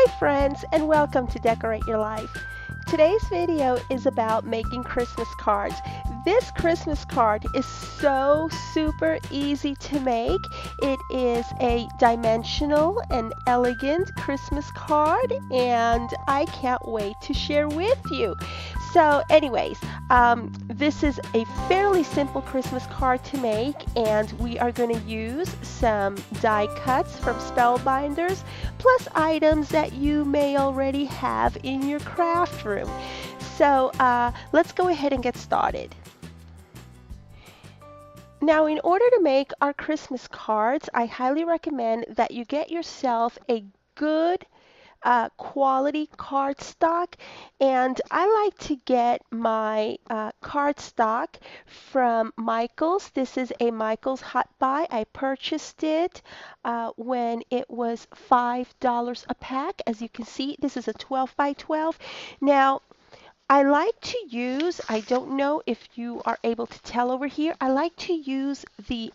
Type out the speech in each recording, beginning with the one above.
Hi friends, and welcome to Decorate Your Life. Today's video is about making Christmas cards. This Christmas card is so super easy to make. It is a dimensional and elegant Christmas card, and I can't wait to share with you. So anyways, this is a fairly simple Christmas card to make, and we are going to use some die cuts from Spellbinders, plus items that you may already have in your craft room. So let's go ahead and get started. Now, in order to make our Christmas cards, I highly recommend that you get yourself a good quality cardstock, and I like to get my cardstock from Michaels. This is a Michaels Hot Buy. I purchased it when it was $5 a pack. As you can see, this is a 12 by 12. Now, I like to use, I don't know if you are able to tell over here, I like to use the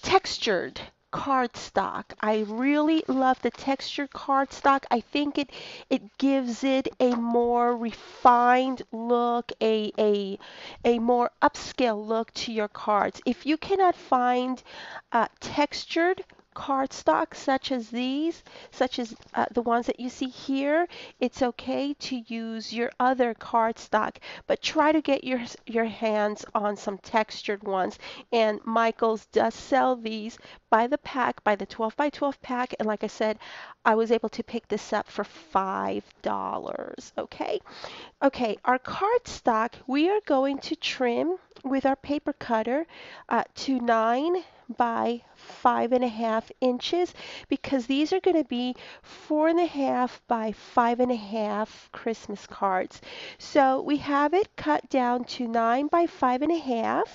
textured cardstock. I really love the textured cardstock. I think it gives it a more refined look, a more upscale look to your cards. If you cannot find textured cardstock such as these, such as the ones that you see here, it's okay to use your other cardstock, but try to get your hands on some textured ones. And Michaels does sell these by the pack, by the 12 by 12 pack, and like I said, I was able to pick this up for $5. Okay, our cardstock we are going to trim with our paper cutter to 9 by 5.5 inches, because these are going to be 4.5 by 5.5 Christmas cards. So we have it cut down to 9 by 5.5.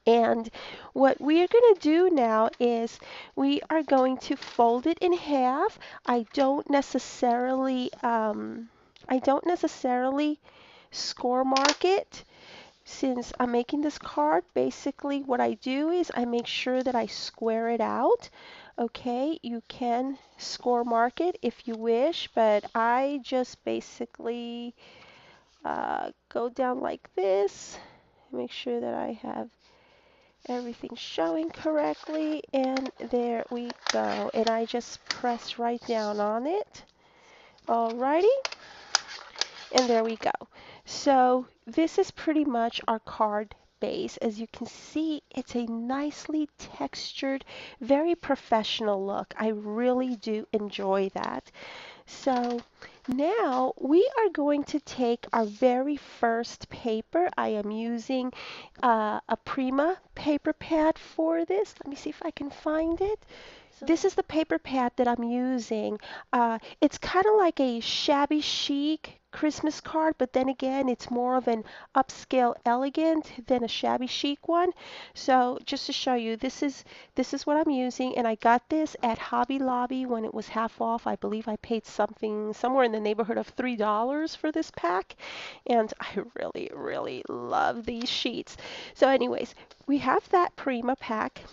And what we are going to do now is we are going to fold it in half. I don't necessarily score mark it. Since I'm making this card, basically what I do is I make sure that I square it out. Okay, you can score mark it if you wish, but I just basically go down like this, make sure that I have everything showing correctly, and there we go. And I just press right down on it. Alrighty, and there we go. So this is pretty much our card base. As you can see, it's a nicely textured, very professional look. I really do enjoy that. So now we are going to take our very first paper. I am using a Prima paper pad for this. Let me see if I can find it. This is the paper pad that I'm using. It's kind of like a shabby chic Christmas card, but then again, it's more of an upscale elegant than a shabby chic one. So just to show you, this is what I'm using, and I got this at Hobby Lobby when it was half off. I believe I paid somewhere in the neighborhood of $3 for this pack, and I really, really love these sheets. So anyways, we have that Prima pack,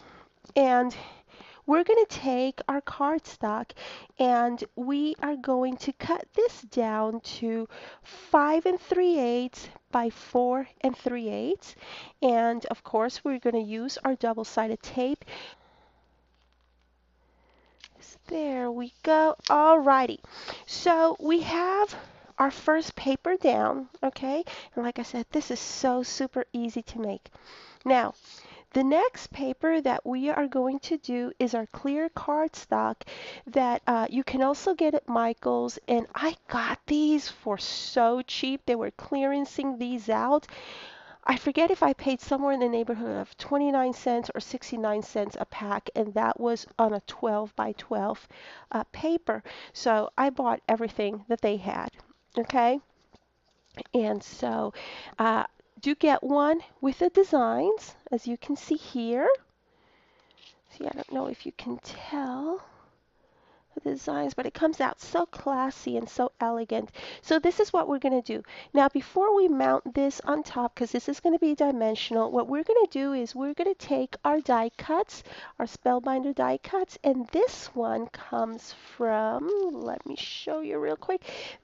and we're going to take our cardstock and we are going to cut this down to 5 3/8 by 4 3/8. And of course, we're going to use our double-sided tape. There we go. Alrighty. So we have our first paper down, okay? And like I said, this is so super easy to make. Now, the next paper that we are going to do is our clear cardstock that you can also get at Michaels, and I got these for so cheap. They were clearancing these out. I forget if I paid somewhere in the neighborhood of 29 cents or 69 cents a pack, and that was on a 12 by 12 paper. So I bought everything that they had, okay? And so do get one with the designs, as you can see here. See, I don't know if you can tell designs, but it comes out so classy and so elegant. So this is what we're going to do. Now, before we mount this on top, because this is going to be dimensional, what we're going to do is we're going to take our die cuts, our Spellbinder die cuts, and this one comes from, let me show you real quick.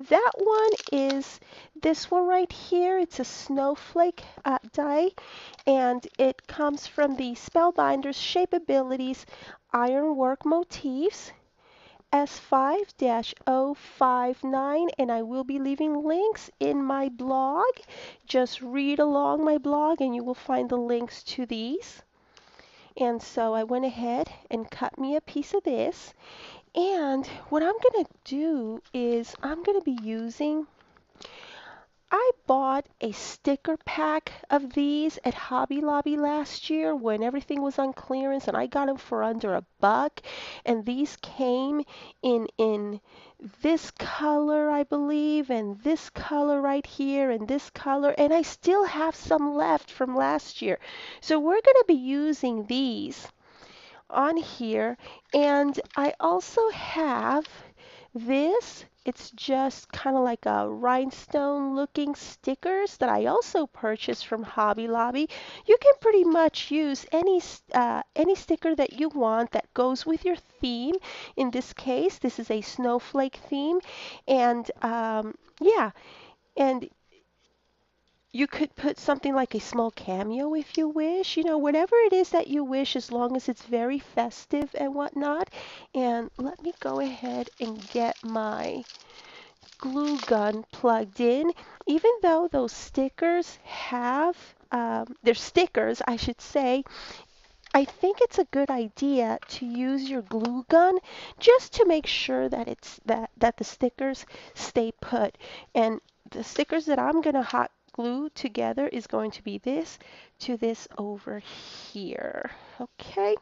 That one is this one right here. It's a Snowflake die, and it comes from the Spellbinders Shapeabilities Ironwork Motifs S5-059, and I will be leaving links in my blog. Just read along my blog and you will find the links to these. And so I went ahead and cut me a piece of this. And what I'm going to do is I'm going to be using, I bought a sticker pack of these at Hobby Lobby last year when everything was on clearance, and I got them for under $1. And these came in this color, I believe, and this color right here, and this color, and I still have some left from last year. So we're going to be using these on here, and I also have this. It's just kind of like a rhinestone looking stickers that I also purchased from Hobby Lobby. You can pretty much use any sticker that you want that goes with your theme. In this case, this is a snowflake theme, and yeah, and you could put something like a small cameo if you wish, you know, whatever it is that you wish, as long as it's very festive and whatnot. And let me go ahead and get my glue gun plugged in. Even though those stickers have, they're stickers, I should say, I think it's a good idea to use your glue gun just to make sure that that the stickers stay put. And the stickers that I'm going to hot glue together is going to be this to this over here. Okay?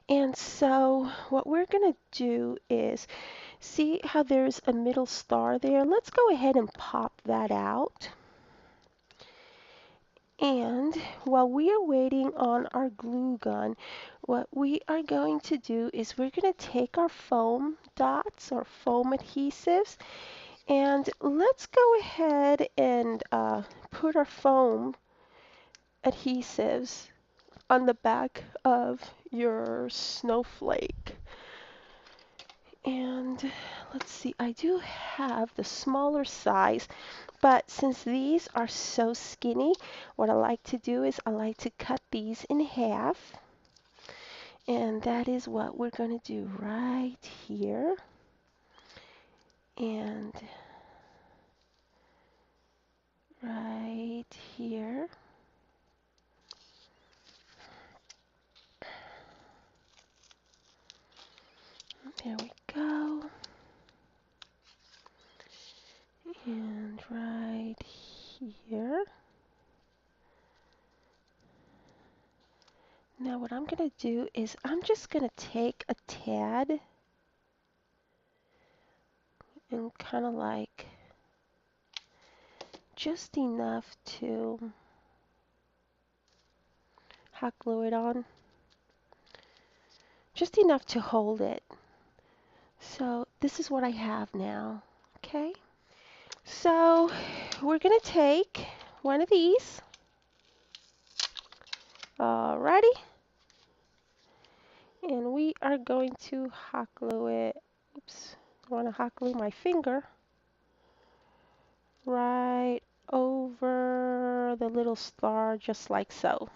And so what we're going to do is, see how there's a middle star there? Let's go ahead and pop that out. And while we are waiting on our glue gun, what we are going to do is we're going to take our foam dots or foam adhesives, and let's go ahead and put our foam adhesives on the back of your snowflake. And let's see, I do have the smaller size, but since these are so skinny, what I like to do is I like to cut these in half. And that is what we're going to do right here. And right here. There we go. And right here. Now what I'm going to do is I'm just going to take a tad and kind of like just enough to hot glue it on. Just enough to hold it. So this is what I have now. Okay. So we're going to take one of these. Alrighty. And we are going to hot glue it. Oops, I want to hot glue my finger right over the little star, just like so.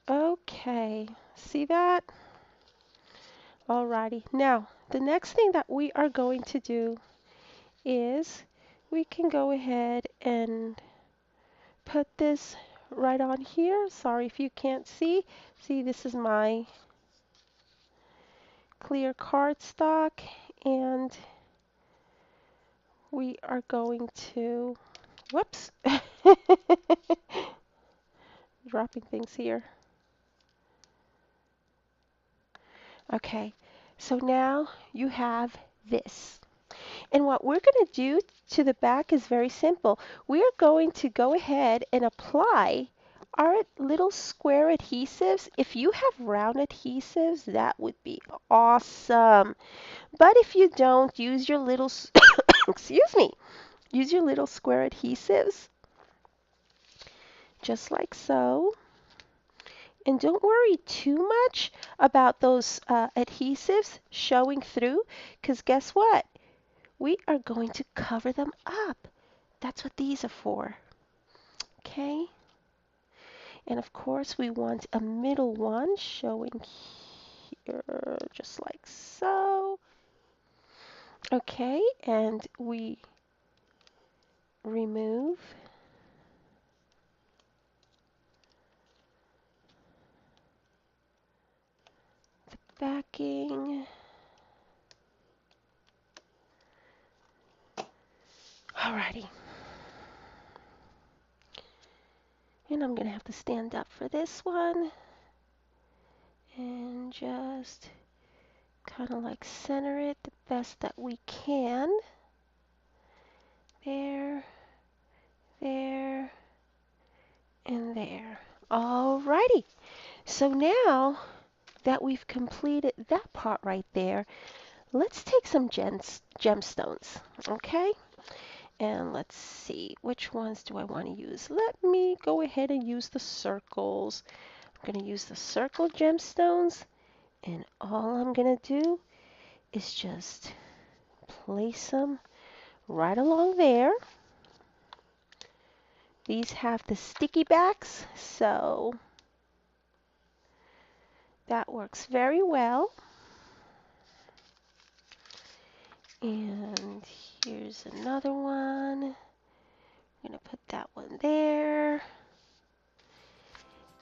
Okay, see that? Alrighty. Now, the next thing that we are going to do is we can go ahead and put this right on here. Sorry if you can't see. See, this is my clear cardstock, and we are going to, whoops, dropping things here. Okay, so now you have this. And what we're going to do to the back is very simple. We are going to go ahead and apply our little square adhesives, if you have round adhesives, that would be awesome. But if you don't, use your little, excuse me, use your little square adhesives, just like so. And don't worry too much about those adhesives showing through, because guess what? We are going to cover them up. That's what these are for. Okay? And of course, we want a middle one showing here, just like so. Okay, and we remove the backing. Alrighty. And I'm going to have to stand up for this one. And just kind of like center it the best that we can. There, there, and there. Alrighty. So now that we've completed that part right there, let's take some gemstones, okay? And let's see, which ones do I want to use? Let me go ahead and use the circles. I'm going to use the circle gemstones, and all I'm going to do is just place them right along there. These have the sticky backs, so that works very well. And here's another one. I'm going to put that one there.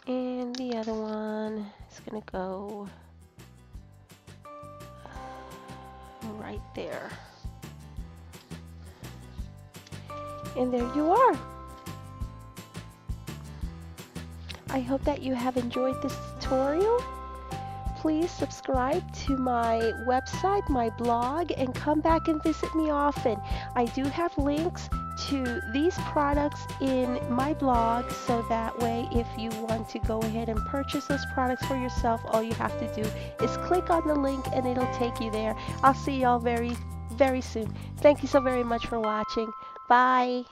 And the other one is going to go right there. And there you are. I hope that you have enjoyed this tutorial. Please subscribe to my website, my blog, and come back and visit me often. I do have links to these products in my blog, so that way if you want to go ahead and purchase those products for yourself, all you have to do is click on the link and it'll take you there. I'll see y'all very, very soon. Thank you so very much for watching. Bye.